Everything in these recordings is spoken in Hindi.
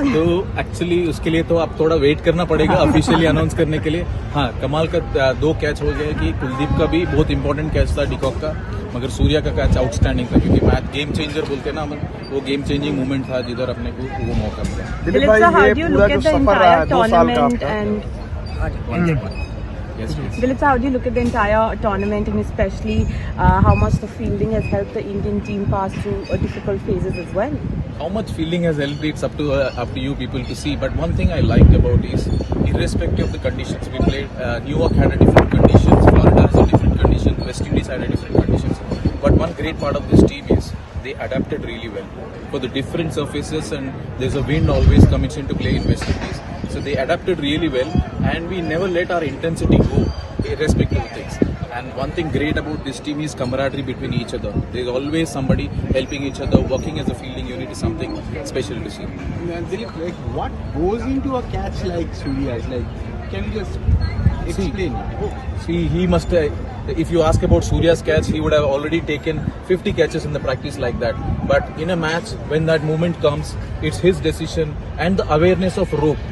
तो एक्चुअली उसके लिए तो आप थोड़ा वेट करना पड़ेगा ऑफिशियली अनाउंस करने के लिए। हाँ, कमाल का 2 कैच हो गए कि कुलदीप का भी बहुत इंपॉर्टेंट कैच था डिकॉक का, मगर सूर्या का कैच आउटस्टैंडिंग था, क्योंकि मैच गेम चेंजर बोलते हैं ना हम, वो गेम चेंजिंग मोमेंट था जिधर अपने को वो मौका मिला। दिलीप भाई, ये पूरा जो सफर रहा है 2 साल का आपका, Dilip, how do you look at the entire tournament, and especially how much the fielding has helped the Indian team pass through difficult phases as well? How much fielding has helped, it's up to you people to see. But one thing I like about is, irrespective of the conditions we played, Newark had a different conditions, Florida has a different condition, West Indies had a different conditions. But one great part of this team is they adapted really well for the different surfaces, and there's a wind always comes into play in West Indies. So they adapted really well, and we never let our intensity go, irrespective of things. And one thing great about this team is camaraderie between each other. There's always somebody helping each other, working as a fielding unit is something special to see. Dilip, like what goes into a catch like Surya's? Like, can you just explain? See, he must. If you ask about Surya's catch, he would have already taken 50 catches in the practice like that. But in a match, when that moment comes, it's his decision, and the awareness of rope.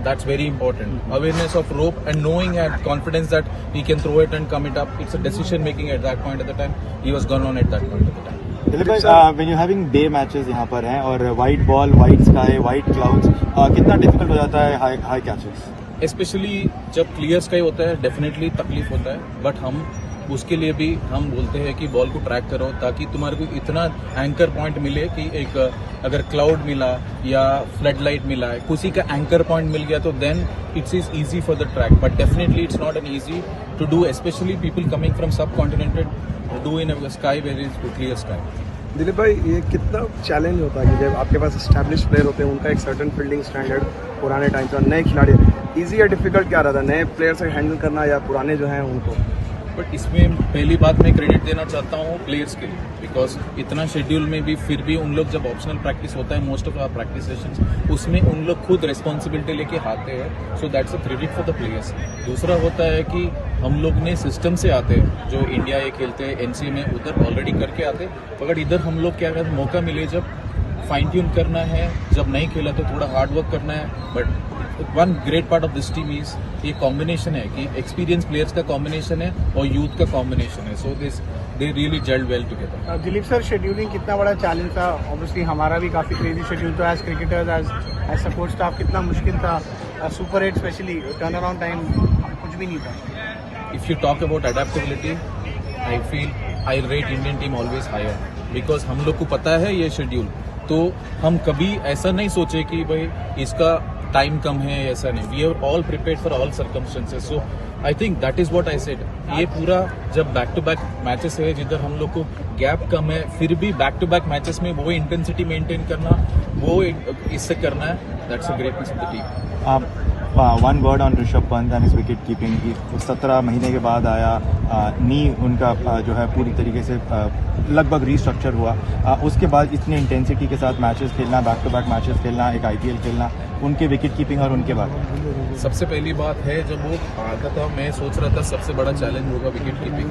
That's very important. Awareness of rope and knowing and confidence that he can throw it and come it up. It's a decision making at that point at the time. He was gone on at that point at the time. Dilip भाई, when you having day matches यहाँ पर हैं और white ball, white sky, white clouds, कितना difficult हो जाता है high catches? स्पेशली जब क्लियर स्काई होता है, डेफिनेटली तकलीफ होता है, बट हम उसके लिए भी हम बोलते हैं कि बॉल को ट्रैक करो, ताकि तुम्हारे को इतना एंकर पॉइंट मिले कि एक अगर क्लाउड मिला या फ्लड लाइट मिला है, किसी का एंकर पॉइंट मिल गया, तो then it's is easy for the track. But definitely it's not an easy to do, especially people coming from subcontinent do in a sky where is clear sky. Dilip भाई, ये कितना चैलेंज होता है कि जब आपके पास एस्टैब्लिश प्लेयर होते हैं, उनका एक सर्टन फील्डिंग स्टैंडर्ड पुराने टाइम से, नए खिलाड़ी, इजी या डिफिकल्ट क्या रहता है नए प्लेयर से हैंडल करना या पुराने जो हैं उनको? बट इसमें पहली बात मैं क्रेडिट देना चाहता हूँ प्लेयर्स के लिए, बिकॉज इतना शेड्यूल में भी फिर भी उन लोग जब ऑप्शनल प्रैक्टिस होता है, most of our practice sessions, उसमें उन लोग खुद रिस्पॉन्सिबिलिटी लेके आते हैं। So that's a credit for the players. दूसरा होता है कि हम लोग ने सिस्टम से आते हैं, जो इंडिया ये खेलते हैं एनसीए में, उधर ऑलरेडी करके आते, मगर इधर हम लोग क्या कहते हैं, मौका मिले जब फाइन ट्यून करना है, जब नहीं खेला तो थोड़ा हार्ड वर्क करना है। But one great part of this team is ये कॉम्बिनेशन है कि एक्सपीरियंस प्लेयर्स का कॉम्बिनेशन है और यूथ का कॉम्बिनेशन है। So this they really gelled well together. Dilip sir, scheduling कितना बड़ा चैलेंज था? ऑब्वियसली हमारा भी काफ़ी क्रेजी शेड्यूल था as cricketers, as support staff, कितना मुश्किल था? Super 8 especially turn around time कुछ भी नहीं था। If you talk about adaptability, I feel I rate Indian team always higher, because हम लोग को पता है ये शेड्यूल, तो हम कभी ऐसा नहीं सोचे कि भाई इसका टाइम कम है, ऐसा नहीं। We are all prepared for all circumstances. So I think that is what I said. ये पूरा जब बैक टू बैक मैचेस है, जिधर हम लोग को गैप कम है, फिर भी बैक टू बैक मैचेस में वो इंटेंसिटी मेंटेन करना, वो इससे करना है, that's a greatness of the team. One word on Rishabh Pant and his wicket keeping की 17 महीने के बाद आया, नी उनका जो है पूरी तरीके से लगभग रीस्ट्रक्चर हुआ, उसके बाद इतनी इंटेंसिटी के साथ मैचेस खेलना, बैक टू बैक मैचेस खेलना, एक आईपीएल खेलना, उनके विकेट कीपिंग और उनके बाद सबसे पहली बात है, जब वो आता था मैं सोच रहा था सबसे बड़ा चैलेंज होगा wicket keeping,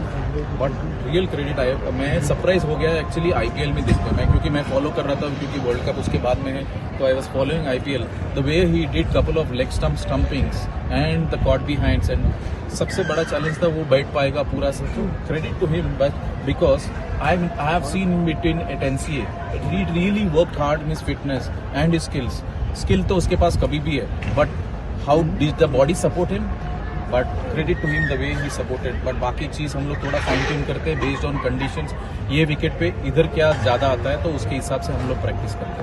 but real credit आया। मैं सरप्राइज हो गया एक्चुअली आईपीएल में देखकर, मैं क्योंकि मैं फॉलो कर रहा था, क्योंकि वर्ल्ड कप उसके बाद में है, तो I was following IPL, the way he did couple of leg stumpings and the caught behinds, and सबसे बड़ा चैलेंज था वो बैठ पाएगा पूरा। Credit to him, but because I have seen him between at NCA. He really worked hard in his fitness and his skills. Skill तो उसके पास कभी भी है, but how did the body support him? But credit to him the way he supported. But बाकी चीज़ हम लोग थोड़ा फाइन ट्यून करते हैं based on conditions. ये विकेट पे इधर क्या ज़्यादा आता है, तो उसके हिसाब से हम लोग प्रैक्टिस करते हैं।